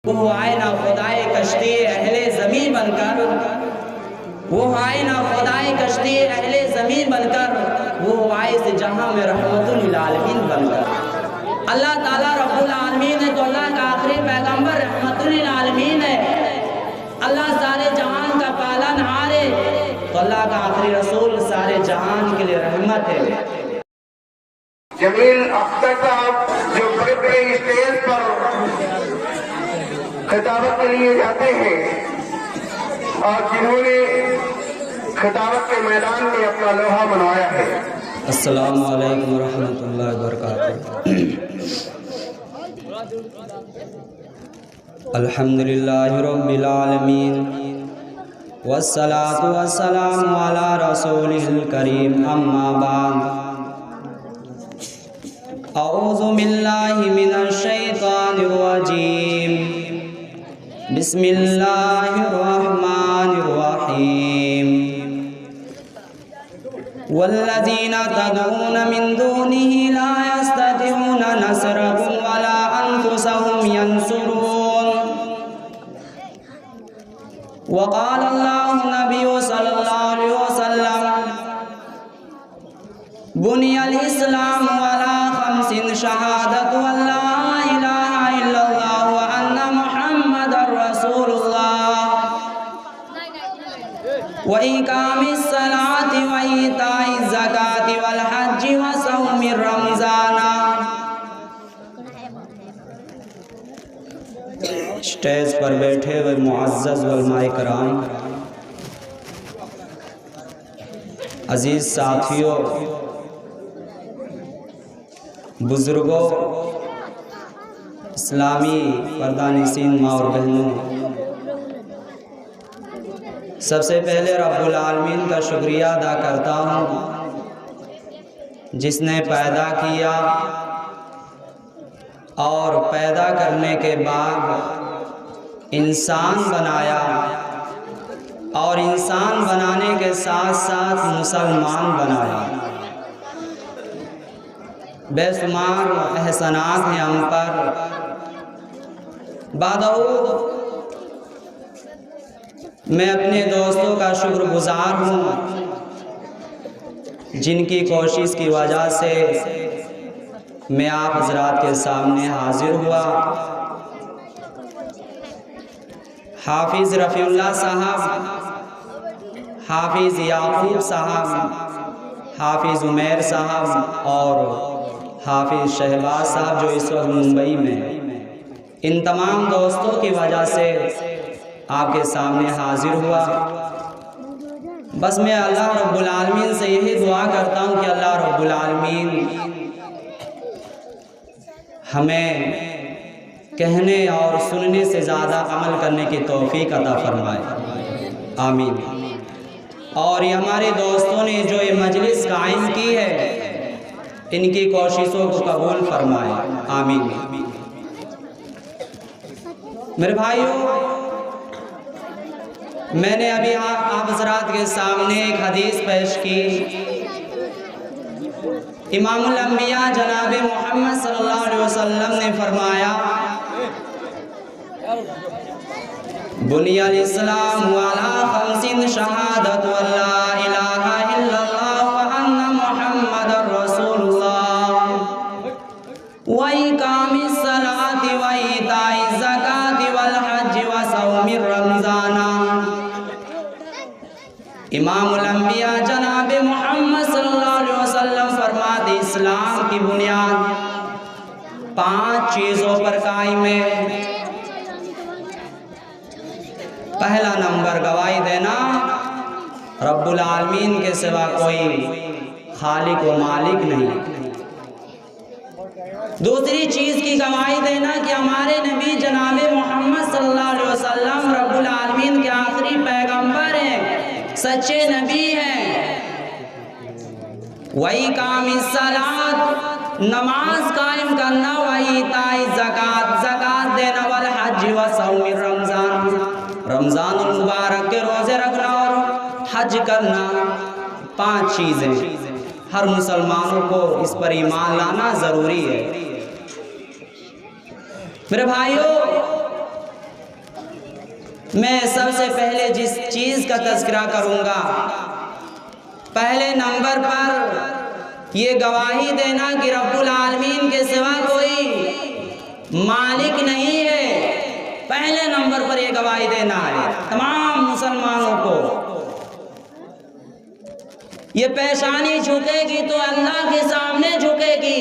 وہ آئے نہ خدائے کشتی اہل زمین بن کر، وہ آئے نہ خدائے کشتی اہل زمین بن کر، وہ آئے اس جہاں میں رحمت للعالمین بن کر۔ اللہ تعالیٰ رب العالمین ہے تو اللہ کا آخری پیغمبر رحمت للعالمین ہے۔ اللہ سارے جہان کا پالنہار ہے تو اللہ کا آخری رسول سارے جہان کے لیے رحمت ہے۔ جمیل اختر صاحب جو بڑے بڑے اسٹیج پر خطابت کے لیے جاتے ہیں اور جنہوں نے خطابت کے میدان میں اپنا لوہا منوایا ہے۔ السلام علیکم ورحمۃ اللہ وبرکاتہ۔ الحمدللہ رب العالمین والصلاة والسلام علی رسولہ الکریم، اما بعد۔ اعوذ باللہ من الشیطان الرجیم، بسم اللہ الرحمن الرحیم۔ والذین تدعون من دونہ لا یستطیعون نصرکم ولا انفسهم ینصرون۔ وقال اللہ نبی صلی اللہ علیہ وسلم بنی الاسلام علی خمس شہادت ان لا الہ الا اللہ وان محمد رسول اللہ وإقام الصلاة وإيتاء الزکاة والحج وصوم رمضان۔ اسٹیج پر بیٹھے ہوئے معزز علماء کرام، عزیز ساتھیوں، بزرگوں، اسلامی پردہ نشین ماں اور بہنوں، سب سے پہلے رب العالمین کا شکریہ ادا کرتا ہوں جس نے پیدا کیا اور پیدا کرنے کے بعد انسان بنایا اور انسان بنانے کے ساتھ ساتھ مسلمان بنایا۔ بے شمار احسانات ہیں ہم پر۔ بعدہو میں اپنے دوستوں کا شکر گزار ہوں جن کی کوشش کی وجہ سے میں آپ حضرات کے سامنے حاضر ہوا۔ حافظ رفیع اللہ صاحب، حافظ یعقوب صاحب، حافظ عمیر صاحب اور حافظ شہباز صاحب جو اس وقت ممبئی میں، ان تمام دوستوں کی وجہ سے آپ کے سامنے حاضر ہوا۔ بس میں اللہ رب العالمین سے یہی دعا کرتا ہوں کہ اللہ رب العالمین ہمیں کہنے اور سننے سے زیادہ عمل کرنے کی توفیق عطا فرمائے، آمین۔ اور یہ ہمارے دوستوں نے جو یہ مجلس قائم کی ہے ان کی کوششوں کو قبول فرمائے، آمین۔ میرے بھائیوں، میں نے ابھی آپ حضرات کے سامنے ایک حدیث پیش کی۔ امام الانبیاء جناب محمد صلی اللہ علیہ وسلم نے فرمایا بنی الاسلام علی خمس شہادت ان لا الہ الا اللہ وان محمد رسول اللہ وإقام الصلاة وإيتاء الزکاة والحج وصوم رمضان۔ امام الانبیاء جناب محمد صلی اللہ علیہ وسلم فرماتے اسلام کی بنیاد 5 چیزوں پر قائم ہے۔ پہلا نمبر گواہی دینا رب العالمین کے سوا کوئی خالق و مالک نہیں۔ دوسری چیز کی گواہی دینا کہ ہمارے نبی جناب محمد صلی اللہ علیہ وسلم رب العالمین کے آخری پیغمبر ہیں، سچے نبی ہیں۔ وإقام الصلاة، نماز قائم کرنا، وإیتاء الزکاة، زکوٰۃ دینا، والحج وصوم رمضان، رمضان المبارک کے روزے رکھنا اور حج کرنا۔ 5 چیزیں ہر مسلمانوں کو اس پر ایمان لانا ضروری ہے۔ میرے بھائیوں، میں سب سے پہلے جس چیز کا تذکرہ کروں گا، پہلے نمبر پر یہ گواہی دینا کہ رب العالمین کے سوا کوئی مالک نہیں ہے۔ پہلے نمبر پر یہ گواہی دینا ہے تمام مسلمانوں کو۔ یہ پیشانی جھکے گی تو اللہ کے سامنے جھکے گی۔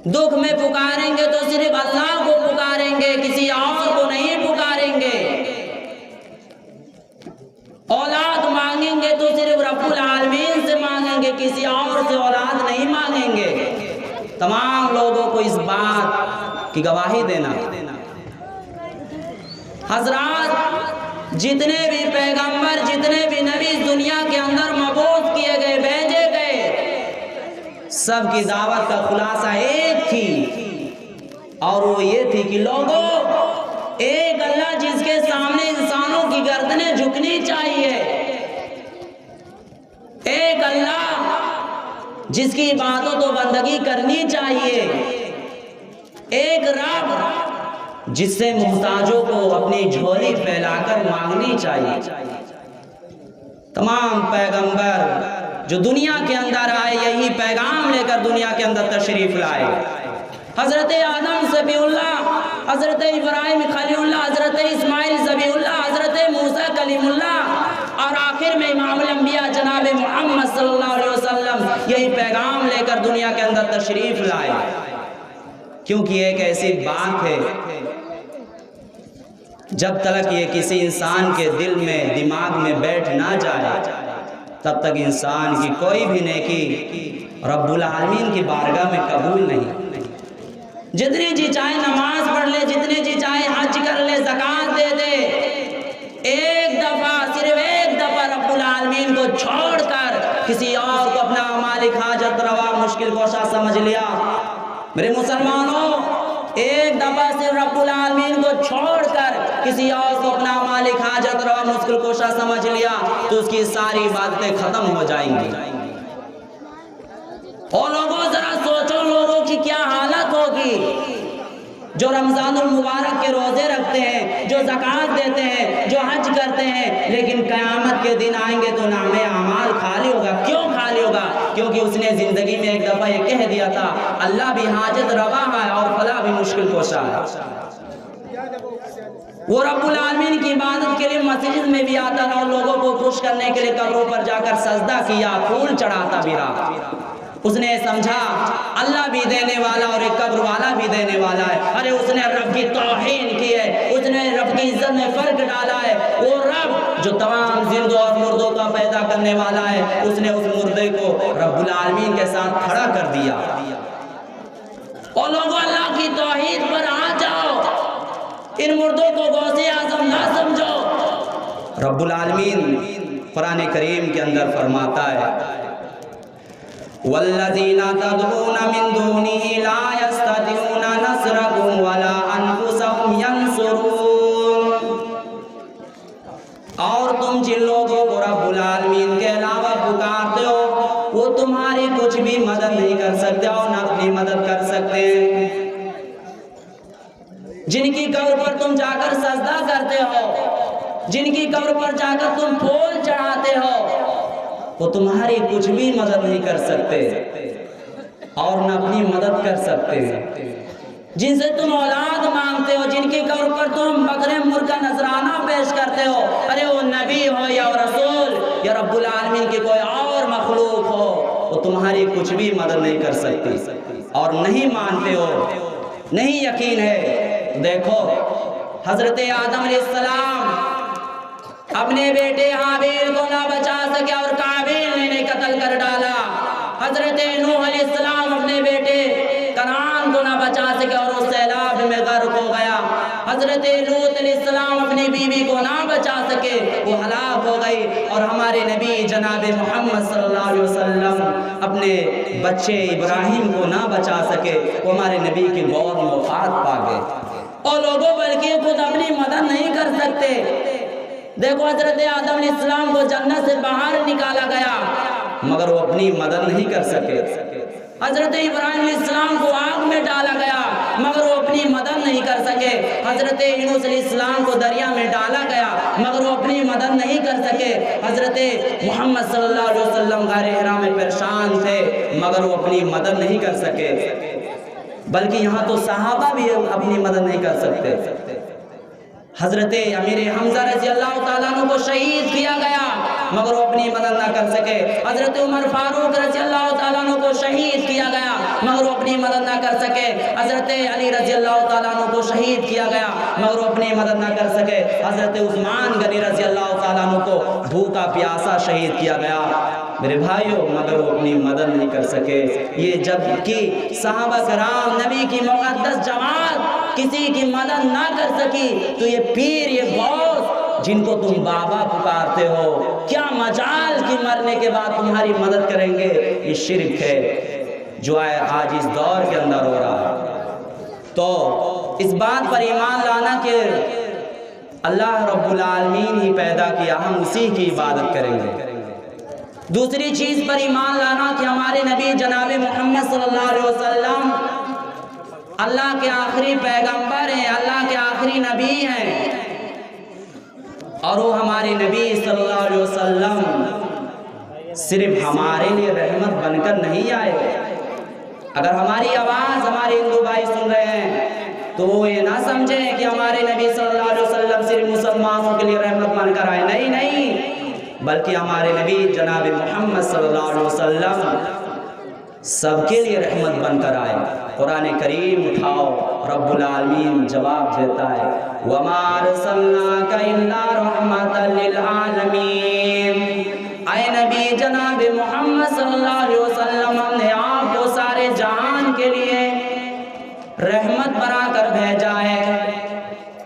دکھ میں پکاریں گے تو صرف اللہ کو پکاریں گے، کسی اور کو نہیں پکاریں گے۔ اولاد مانگیں گے تو صرف رب العالمین سے مانگیں گے، کسی اور سے اولاد نہیں مانگیں گے۔ تمام لوگوں کو اس بات کی گواہی دینا۔ حضرات، جتنے بھی پیغمبر، جتنے بھی نبی اس دنیا کے اندر مبعوث کیے گئے، بھیجے گئے، سب کی دعوت کا خلاصہ ایک تھی، اور وہ یہ تھی کہ لوگوں، ایک اللہ جس کے سامنے انسانوں کی گردنیں جھکنی چاہیے، ایک اللہ جس کی عبادت و بندگی کرنی چاہیے، ایک رب جس سے محتاجوں کو اپنی جھولی پھیلا کر مانگنی چاہیے۔ تمام پیغمبر جو دنیا کے اندر آئے، یہی پیغام لے کر دنیا کے اندر تشریف لائے۔ حضرت آدم ذبیح اللہ، حضرت ابراہیم خلیل اللہ، حضرت اسماعیل ذبیح اللہ، حضرت موسیٰ کلیم اللہ، اور آخر میں امام الانبیاء جناب محمد صلی اللہ علیہ وسلم یہی پیغام لے کر دنیا کے اندر تشریف لائے۔ کیونکہ ایک ایسی بات ہے، جب تک یہ کسی انسان کے دل میں، دماغ میں بیٹھ نہ جائے، تب تک انسان کی کوئی بھی نیکی رب العالمین کی بارگاہ میں قبول نہیں۔ جتنی جی چاہے نماز پڑھ لے، جتنی جی چاہے حج کر لے، زکوٰۃ دے دے، ایک دفعہ، صرف ایک دفعہ رب العالمین کو چھوڑ کر کسی اور کو اپنا مالک، حاجت روا، مشکل کوشا سمجھ لیا، میرے مسلمانوں، ایک دفعہ صرف رب العالمین کو چھوڑ کر کسی اور کو اپنا مالک، حاجت روا، مشکل کوشا سمجھ لیا تو اس کی ساری باتیں ختم ہو جائیں گی۔ اور لوگوں، ذرا سوچو، لوگوں کی کیا حالت ہوگی جو رمضان المبارک کے روزے رکھتے ہیں، جو زکوٰۃ دیتے ہیں، جو حج کرتے ہیں، لیکن قیامت کے دن آئیں گے تو نام اعمال خالی ہوگا۔ کیوں خالی ہوگا؟ کیونکہ اس نے زندگی میں ایک دفعہ یہ کہہ دیا تھا، اللہ بھی حاجت روا ہے اور فلاں بھی مشکل کوشا ہے۔ وہ رب العالمین کی عبادت کے لیے مسجد میں بھی آتا تھا اور لوگوں کو خوش کرنے کے لیے قبروں پر جا کر سجدہ کیا، پھول چڑھاتا بھی رہا۔ اس نے سمجھا اللہ بھی دینے والا اور ایک قبر والا بھی دینے والا ہے۔ ارے اس نے رب کی توہین کی ہے، اس نے رب کی عزت میں فرق ڈالا ہے۔ وہ رب جو تمام زندوں اور مردوں کا پیدا کرنے والا ہے، اس نے اس مردے کو رب العالمین کے ساتھ کھڑا کر دیا۔ اور لوگوں، اللہ کی توحید پر آ جاؤ، ان مردوں کو غوث اعظم نہ سمجھو۔ رب العالمین قرآن کریم کے اندر فرماتا ہے، والذین تدعون من دونه لا يستطيعون نصركم ولا انفسهم ينصرون۔ اور تم جن لوگوں کو رب العالمین کے علاوہ پکارتے ہو، وہ تمہاری کچھ بھی مدد نہیں کر سکتے اور نہ اپنی مدد کر سکتے۔ جن کی قبر پر تم جا کر سجدہ کرتے ہو، جن کی قبر پر جا کر تم پھول چڑھاتے ہو، وہ تمہاری کچھ بھی مدد نہیں کر سکتے اور نہ اپنی مدد کر سکتے۔ جن سے تم اولاد مانگتے ہو، جن کی قبر پر تم بکرے مرغ کا نذرانہ پیش کرتے ہو، ارے وہ نبی ہو یا رسول یا رب العالمین کی کوئی اور مخلوق ہو، وہ تمہاری کچھ بھی مدد نہیں کر سکتی اور نہیں مانتے ہو، نہیں یقین ہے۔ دیکھو، حضرت آدم علیہ السلام اپنے بیٹے حابیل کو نہ بچا سکے اور قابیل نے انہیں قتل کر ڈالا۔ حضرت نوح علیہ السلام اپنے بیٹے کنعان کو نہ بچا سکے اور وہ سیلاب میں غرق ہو گیا۔ حضرت لوط علیہ السلام اپنی بیوی کو نہ بچا سکے، وہ ہلاک ہو گئی۔ اور ہمارے نبی جناب محمد صلی اللہ علیہ وسلم اپنے بچے ابراہیم کو نہ بچا سکے، وہ ہمارے نبی کی گود میں وفات پا گئے۔ اور لوگوں بلکہ خود اپنی مدد نہیں کر سکتے۔ دیکھو، حضرت آدم علیہ السلام کو جنت سے باہر نکالا گیا مگر وہ اپنی مدد نہیں کر سکے۔ حضرت ابراہیم علیہ السلام کو آگ میں ڈالا گیا مگر وہ اپنی مدد نہیں کر سکے. حضرت یونس علیہ السلام کو دریا میں ڈالا گیا مگر وہ اپنی مدد نہیں کر سکے. حضرت محمد صلی اللہ علیہ وسلم غار حرا میں پریشان تھے مگر وہ اپنی مدد نہیں کر سکے. بلکہ یہاں تو صحابہ بھی اپنی مدد نہیں کر سکتے. حضرت امیر حمزہ رضی اللہ تعالیٰ عنہ کو شہید کیا گیا مگر وہ اپنی مدد نہ کر سکے. حضرت عمر فاروق رضی اللہ تعالیٰ عنہ کو شہید کیا گیا مگر وہ اپنی مدد نہ کر سکے. حضرت علی رضی اللہ تعالیٰ عنہ کو شہید کیا گیا مگر وہ اپنی مدد نہ کر سکے. حضرت عثمان غنی رضی اللہ تعالیٰ عنہ کو بھوکا پیاسا شہید کیا گیا میرے بھائیوں مگر وہ اپنی مدد نہیں کر سکے. یہ جب کہ صحابہ کرام نبی کی مقدس جماعت کسی کی مدد نہ کر سکی تو یہ پیر یہ غوث جن کو تم بابا پکارتے ہو کیا مجال کی مرنے کے بعد تمہاری مدد کریں گے. یہ شرک ہے جو آج اس دور کے اندر ہو رہا ہے. تو اس بات پر ایمان لانا کہ اللہ رب العالمین ہی پیدا کیا ہم اسی کی عبادت کریں گے. دوسری چیز پر ایمان لانا کہ ہمارے نبی جناب محمد صلی اللہ علیہ وسلم اللہ کے آخری پیغمبر ہیں اللہ کے آخری نبی ہیں اور وہ ہمارے نبی صلی اللہ علیہ وسلم صرف ہمارے لیے رحمت بن کر نہیں آئے. اگر ہماری آواز ہمارے ہندو بھائی سن رہے ہیں تو وہ یہ نہ سمجھیں کہ ہمارے نبی صلی اللہ علیہ وسلم صرف مسلمانوں کے لیے رحمت بن کر آئے. نہیں بلکہ ہمارے نبی جناب محمد صلی اللہ علیہ وسلم سب کے لیے رحمت بن کر آئے. قرآن کریم اٹھاؤ رب العالمین جواب دیتا ہے وَمَا أَرْسَلْنَاكَ إِلَّا رَحْمَةً لِلْعَالَمِينَ. اے نبی جناب محمد صلی اللہ علیہ وسلم ہم نے آپ کو سارے جہان کے لیے رحمت بنا کر بھیجا ہے.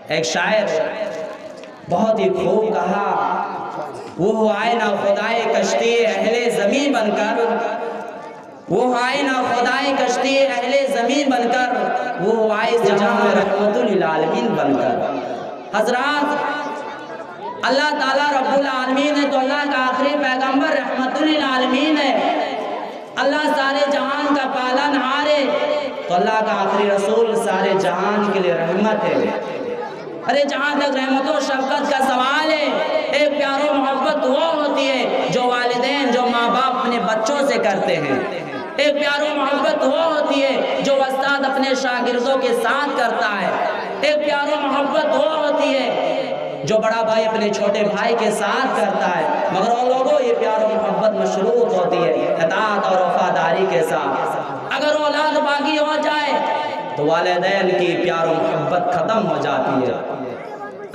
ایک شاعر بہت ہی خوب کہا وہ آئے نہ خدائے کشتی اہل زمین بن کر وہ آئے نہ خدائے کشتی اہل زمین بن کر وہ آئے جہاں میں رحمت للعالمین بن کر. حضرات اللہ تعالیٰ رب العالمین ہے تو اللہ کا آخری پیغمبر رحمت للعالمین ہے. اللہ سارے جہان کا پالن ہار ہے تو اللہ کا آخری رسول سارے جہان کے لیے رحمت ہے. ارے جہاں تک رحمت و شفقت کا سوال ہے ایک پیار و محبت وہ ہوتی ہے جو والدین جو ماں باپ اپنے بچوں سے کرتے ہیں. ایک پیار و محبت وہ ہوتی ہے جو استاد اپنے شاگردوں کے ساتھ کرتا ہے. ایک پیار و محبت وہ ہوتی ہے جو بڑا بھائی اپنے چھوٹے بھائی کے ساتھ کرتا ہے. مگر وہ لوگوں یہ پیار و محبت مشروط ہوتی ہے اطاعت اور وفاداری کے ساتھ. اگر اولاد باغی ہو جائے تو والدین کی پیار و محبت ختم ہو جاتی ہے.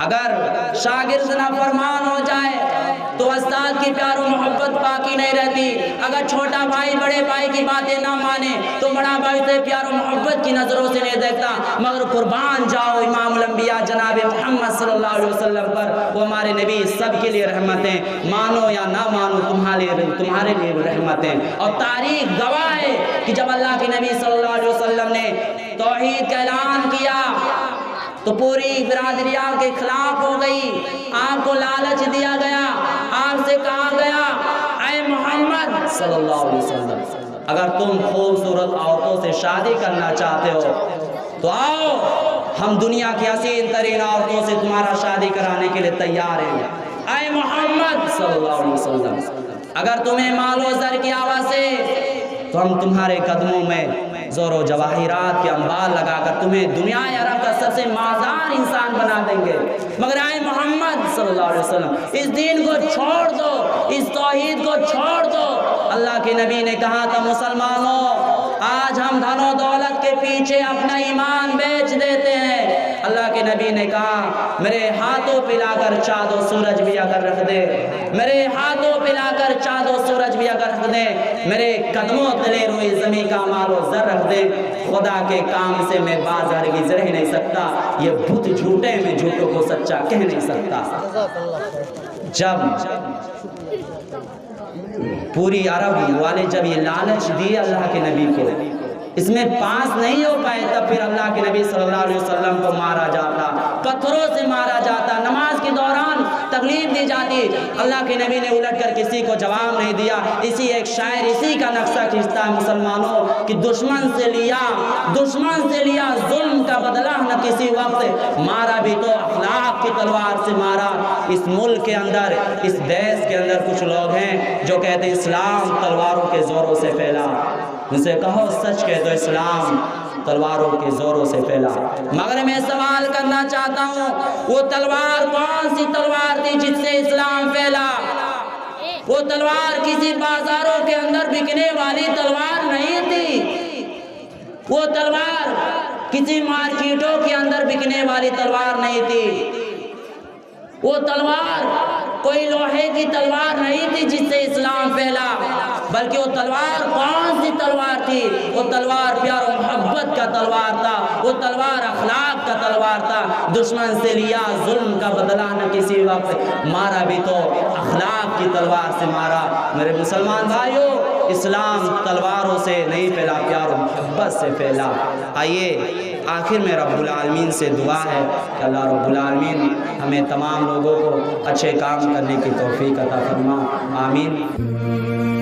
اگر شاگرد نافرمان ہو جائے تو استاد کی پیار و محبت باقی نہیں رہتی. اگر چھوٹا بھائی بڑے بھائی کی باتیں نہ مانے تو بڑا بھائی سے پیار و محبت کی نظروں سے نہیں دیکھتا. مگر قربان جاؤ امام الانبیاء جناب محمد صلی اللہ علیہ وسلم پر وہ ہمارے نبی سب کے لیے رحمتیں مانو یا نہ مانو تمہارے لیے رحمتیں. اور تاریخ گواہ ہے کہ جب اللہ کے نبی صلی اللہ علیہ وسلم نے توحید کا اعلان کیا تو پوری برادری آپ کے خلاف ہو گئی. آپ کو لالچ دیا گیا آپ سے کہا گیا اے محمد صلی اللہ علیہ وسلم اگر تم خوبصورت عورتوں سے شادی کرنا چاہتے ہو تو آؤ ہم دنیا کی حسین ترین عورتوں سے تمہارا شادی کرانے کے لیے تیار ہیں. اے محمد صلی اللہ علیہ وسلم اگر تمہیں مال و زر کی آواز سے تو ہم تمہارے قدموں میں زور و جواہرات کے انبار لگا کر تمہیں دنیا عرب کا سب سے مازدار انسان بنا دیں گے. مگر اے محمد صلی اللہ علیہ وسلم اس دین کو چھوڑ دو اس توحید کو چھوڑ دو. اللہ کے نبی نے کہا تھا مسلمانوں آج ہم دھن و دولت کے پیچھے اپنا ایمان بیچ دیتے ہیں. اللہ کے نبی نے کہا میرے ہاتھوں پہ لا کر چاند و سورج بھی اگر رکھ دے میرے ہاتھوں پہ لا کر چاند و سورج بھی اگر رکھ دے میرے قدموں تلے روئی زمین کا مال و زر رکھ دے خدا کے کام سے میں باز ہرگز رہ نہیں سکتا. یہ بت جھوٹے میں جھوٹوں کو سچا کہہ نہیں سکتا. جب پوری عرب والے جب یہ لالچ دیے اللہ کے نبی کو اس میں پاس نہیں ہو پائے تب پھر اللہ کے نبی صلی اللہ علیہ وسلم کو مارا جاتا پتھروں سے مارا جاتا نماز کے دوران تکلیف دی جاتی چاہتی، اللہ کے نبی نے الٹ کر کسی کو جواب نہیں دیا۔ اسی ایک شاعر اسی کا نقشہ کھینچتا ہے مسلمانوں کہ دشمن سے لیا ظلم کا بدلہ نہ کسی وقت، مارا بھی تو اخلاق کی تلوار سے مارا۔ اس ملک کے اندر، اس دیش کے اندر کچھ لوگ ہیں جو کہتے ہیں اسلام تلواروں کے زوروں سے پھیلا۔ ان سے کہو سچ کہہ دو، اسلام تلواروں کے زوروں سے پھیلا۔ مگر میں سوال کرنا چاہتا ہوں، وہ تلوار کون سی تلوار تھی جس سے اسلام پھیلا؟ وہ تلوار کسی بازاروں کے اندر بکنے والی تلوار نہیں تھی، وہ تلوار کسی مارکیٹوں کے اندر بکنے والی تلوار نہیں تھی، وہ تلوار کوئی لوہے کی تلوار نہیں تھی جس سے اسلام پھیلا، بلکہ وہ تلوار کون سی تلوار تھی؟ وہ تلوار پیار و محبت کا تلوار تھا، وہ تلوار اخلاق کا تلوار تھا۔ دشمن سے لیا ظلم کا بدلہ نہ کسی وقت، مارا بھی تو اخلاق کی تلوار سے مارا۔ میرے مسلمان بھائیوں، اسلام تلواروں سے نہیں پھیلا، پیار و محبت سے پھیلا۔ آئیے آخر میں رب العالمین سے دعا ہے کہ اللہ رب العالمین ہمیں تمام لوگوں کو اچھے کام کرنے کی توفیق عطا فرما، آمین۔